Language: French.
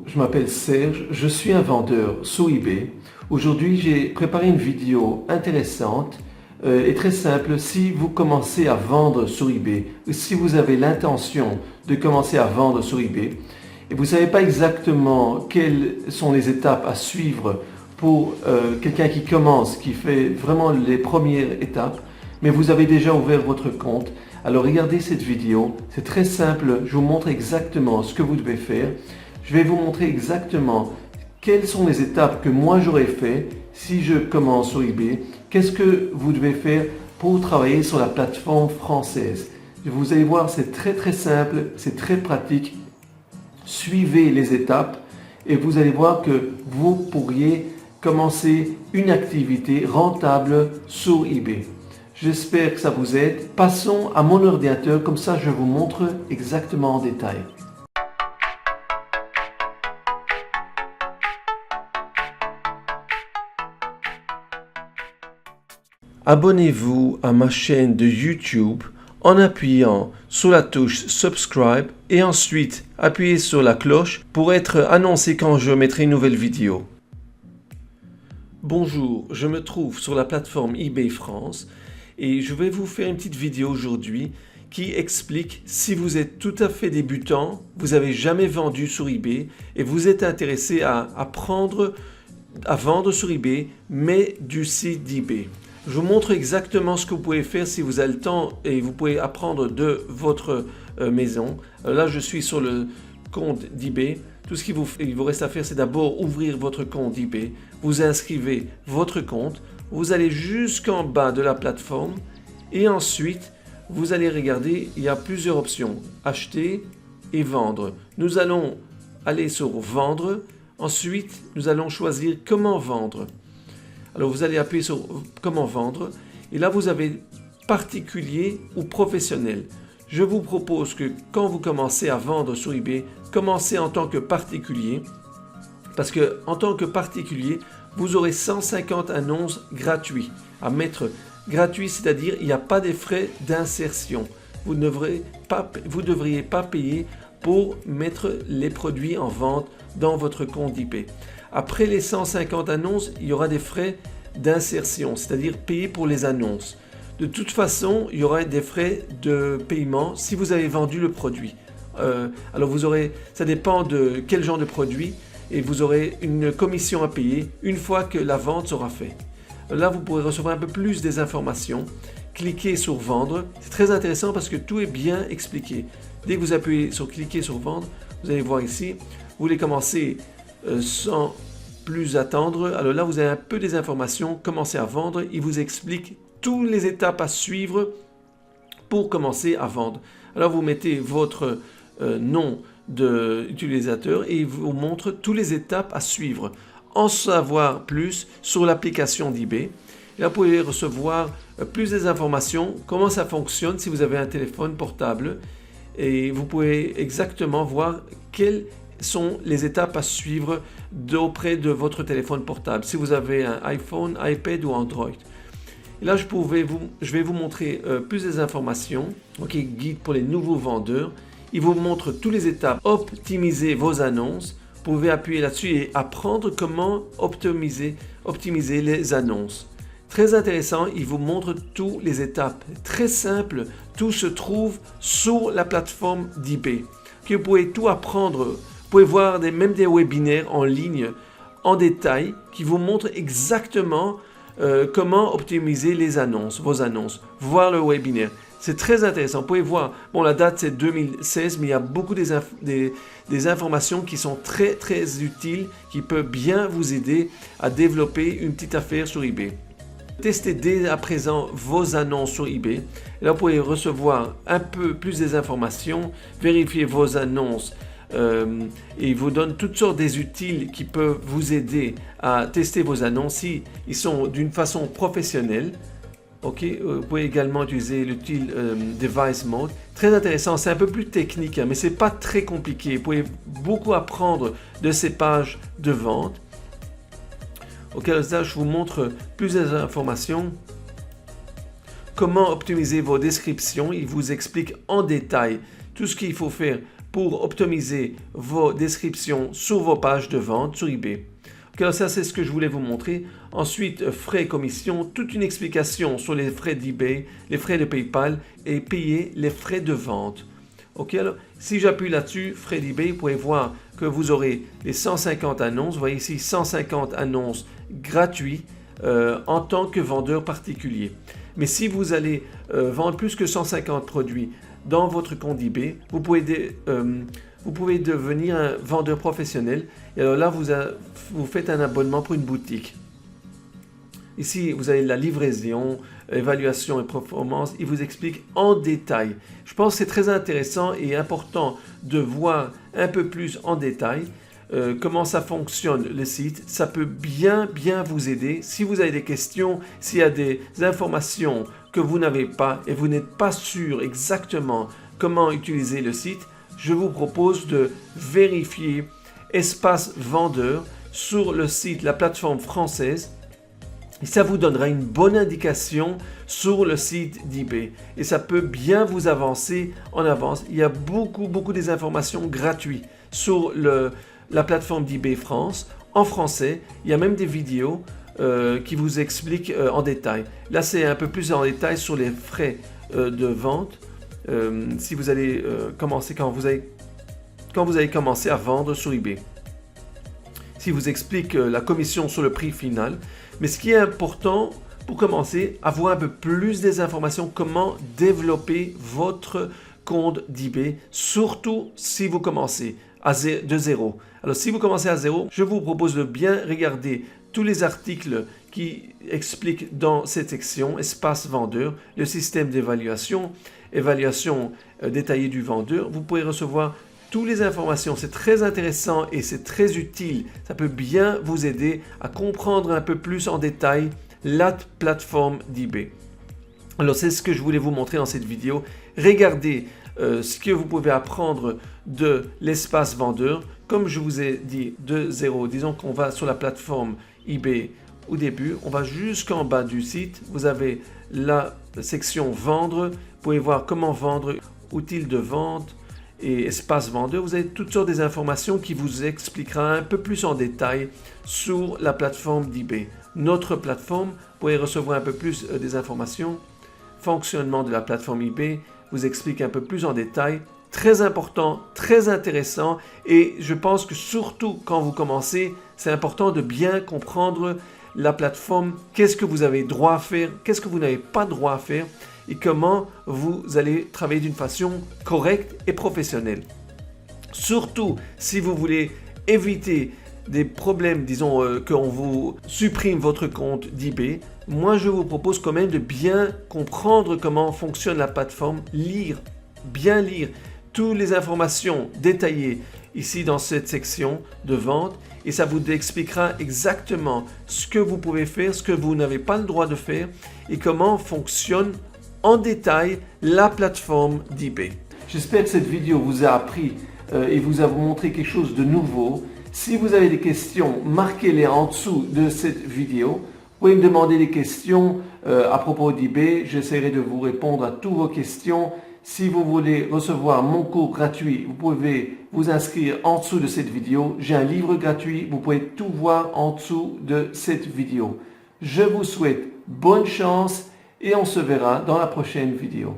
Je m'appelle Serge, je suis un vendeur sur eBay. Aujourd'hui, j'ai préparé une vidéo intéressante et très simple. Si vous commencez à vendre sur eBay, ou si vous avez l'intention de commencer à vendre sur eBay, et vous ne savez pas exactement quelles sont les étapes à suivre pour quelqu'un qui commence, qui fait vraiment les premières étapes, mais vous avez déjà ouvert votre compte, alors regardez cette vidéo, c'est très simple, je vous montre exactement ce que vous devez faire. Je vais vous montrer exactement quelles sont les étapes que moi j'aurais fait si je commence sur eBay. Qu'est-ce que vous devez faire pour travailler sur la plateforme française. Vous allez voir, c'est très simple, c'est très pratique. Suivez les étapes et vous allez voir que vous pourriez commencer une activité rentable sur eBay. J'espère que ça vous aide. Passons à mon ordinateur, comme ça je vous montre exactement en détail. Abonnez-vous à ma chaîne de YouTube en appuyant sur la touche Subscribe et ensuite appuyez sur la cloche pour être annoncé quand je mettrai une nouvelle vidéo. Bonjour, je me trouve sur la plateforme eBay France et je vais vous faire une petite vidéo aujourd'hui qui explique si vous êtes tout à fait débutant, vous n'avez jamais vendu sur eBay et vous êtes intéressé à apprendre à vendre sur eBay mais du site d'eBay. Je vous montre exactement ce que vous pouvez faire si vous avez le temps et vous pouvez apprendre de votre maison. Là, je suis sur le compte d'eBay. Tout ce qu'il vous reste à faire, c'est d'abord ouvrir votre compte eBay. Vous inscrivez votre compte. Vous allez jusqu'en bas de la plateforme et ensuite, vous allez regarder, il y a plusieurs options. Acheter et vendre. Nous allons aller sur vendre. Ensuite, nous allons choisir comment vendre. Alors vous allez appuyer sur comment vendre et là vous avez particulier ou professionnel. Je vous propose que quand vous commencez à vendre sur eBay, commencez en tant que particulier parce que en tant que particulier, vous aurez 150 annonces gratuits à mettre. Gratuit, c'est-à-dire il n'y a pas de frais d'insertion. Vous ne devriez pas payer pour mettre les produits en vente dans votre compte eBay. Après les 150 annonces, il y aura des frais d'insertion, c'est-à-dire payer pour les annonces. De toute façon, il y aura des frais de paiement si vous avez vendu le produit. Alors ça dépend de quel genre de produit et vous aurez une commission à payer une fois que la vente sera faite. Là, vous pourrez recevoir un peu plus des informations. Cliquez sur vendre. C'est très intéressant parce que tout est bien expliqué. Dès que vous appuyez sur cliquer sur vendre, vous allez voir ici, vous voulez commencer sans plus attendre. Alors là, vous avez un peu des informations, commencez à vendre. Il vous explique toutes les étapes à suivre pour commencer à vendre. Alors vous mettez votre nom d'utilisateur et il vous montre toutes les étapes à suivre. En savoir plus sur l'application d'eBay. Là, vous pouvez recevoir plus des informations, comment ça fonctionne si vous avez un téléphone portable et vous pouvez exactement voir quelles sont les étapes à suivre auprès de votre téléphone portable, si vous avez un iPhone, iPad ou Android. Et là, je vais vous montrer plus des informations. Ok, guide pour les nouveaux vendeurs. Il vous montre toutes les étapes. Optimiser vos annonces. Vous pouvez appuyer là-dessus et apprendre comment optimiser les annonces. Très intéressant, il vous montre toutes les étapes. Très simple, tout se trouve sur la plateforme d'eBay. Vous pouvez tout apprendre. Vous pouvez voir même des webinaires en ligne en détail qui vous montrent exactement comment optimiser les annonces, vos annonces, voir le webinaire. C'est très intéressant. Vous pouvez voir, bon, la date c'est 2016, mais il y a beaucoup des informations qui sont très utiles, qui peuvent bien vous aider à développer une petite affaire sur eBay. Testez dès à présent vos annonces sur eBay. Et là, vous pouvez recevoir un peu plus des informations, vérifier vos annonces et il vous donne toutes sortes des utiles qui peuvent vous aider à tester vos annonces si ils sont d'une façon professionnelle. Ok, vous pouvez également utiliser l'outil Device Mode. Très intéressant, c'est un peu plus technique, hein, mais c'est pas très compliqué. Vous pouvez beaucoup apprendre de ces pages de vente. Ok, là, je vous montre plus d'informations. Comment optimiser vos descriptions. Il vous explique en détail tout ce qu'il faut faire pour optimiser vos descriptions sur vos pages de vente sur eBay. Ok, alors ça c'est ce que je voulais vous montrer. Ensuite, frais et commissions, toute une explication sur les frais d'eBay, les frais de PayPal et payer les frais de vente. Ok, alors si j'appuie là-dessus, frais d'eBay, vous pouvez voir que vous aurez les 150 annonces. Vous voyez ici 150 annonces gratuites en tant que vendeur particulier. Mais si vous allez vendre plus que 150 produits dans votre compte eBay, vous pouvez devenir un vendeur professionnel. Et alors là, vous faites un abonnement pour une boutique. Ici, vous avez la livraison, évaluation et performance. Il vous explique en détail. Je pense que c'est très intéressant et important de voir un peu plus en détail comment ça fonctionne le site. Ça peut bien vous aider. Si vous avez des questions, s'il y a des informations que vous n'avez pas et vous n'êtes pas sûr exactement comment utiliser le site, je vous propose de vérifier Espace Vendeur sur le site, la plateforme française. Et ça vous donnera une bonne indication sur le site d'eBay. Et ça peut bien vous avancer en avance. Il y a beaucoup des informations gratuites sur la plateforme d'eBay France en français. Il y a même des vidéos qui vous expliquent en détail. Là, c'est un peu plus en détail sur les frais de vente. Si vous allez commencer, quand vous allez commencer à vendre sur eBay. Si vous explique la commission sur le prix final. Mais ce qui est important pour commencer, avoir un peu plus des informations comment développer votre compte d'eBay, surtout si vous commencez de zéro. Alors si vous commencez à zéro, je vous propose de bien regarder tous les articles qui expliquent dans cette section Espace Vendeur, le système d'évaluation, évaluation détaillée du vendeur. Vous pouvez recevoir toutes les informations. C'est très intéressant et c'est très utile. Ça peut bien vous aider à comprendre un peu plus en détail la plateforme d'eBay. Alors c'est ce que je voulais vous montrer dans cette vidéo. Regardez ce que vous pouvez apprendre de l'espace vendeur. Comme je vous ai dit, de zéro, disons qu'on va sur la plateforme eBay au début, on va jusqu'en bas du site. Vous avez la section vendre. Vous pouvez voir comment vendre, outils de vente et espace vendeur. Vous avez toutes sortes d'informations qui vous expliquera un peu plus en détail sur la plateforme d'eBay. Notre plateforme, vous pouvez recevoir un peu plus des informations. Fonctionnement de la plateforme eBay vous explique un peu plus en détail. Très important, très intéressant et je pense que surtout quand vous commencez, c'est important de bien comprendre la plateforme, qu'est-ce que vous avez droit à faire, qu'est-ce que vous n'avez pas droit à faire et comment vous allez travailler d'une façon correcte et professionnelle. Surtout si vous voulez éviter des problèmes, disons qu'on vous supprime votre compte d'eBay, moi je vous propose quand même de bien comprendre comment fonctionne la plateforme, bien lire toutes les informations détaillées ici dans cette section de vente et ça vous expliquera exactement ce que vous pouvez faire, ce que vous n'avez pas le droit de faire et comment fonctionne en détail la plateforme d'eBay. J'espère que cette vidéo vous a appris et vous a montré quelque chose de nouveau. Si vous avez des questions, marquez-les en dessous de cette vidéo. Vous pouvez me demander des questions à propos d'eBay. J'essaierai de vous répondre à toutes vos questions. Si vous voulez recevoir mon cours gratuit, vous pouvez vous inscrire en dessous de cette vidéo. J'ai un livre gratuit. Vous pouvez tout voir en dessous de cette vidéo. Je vous souhaite bonne chance et on se verra dans la prochaine vidéo.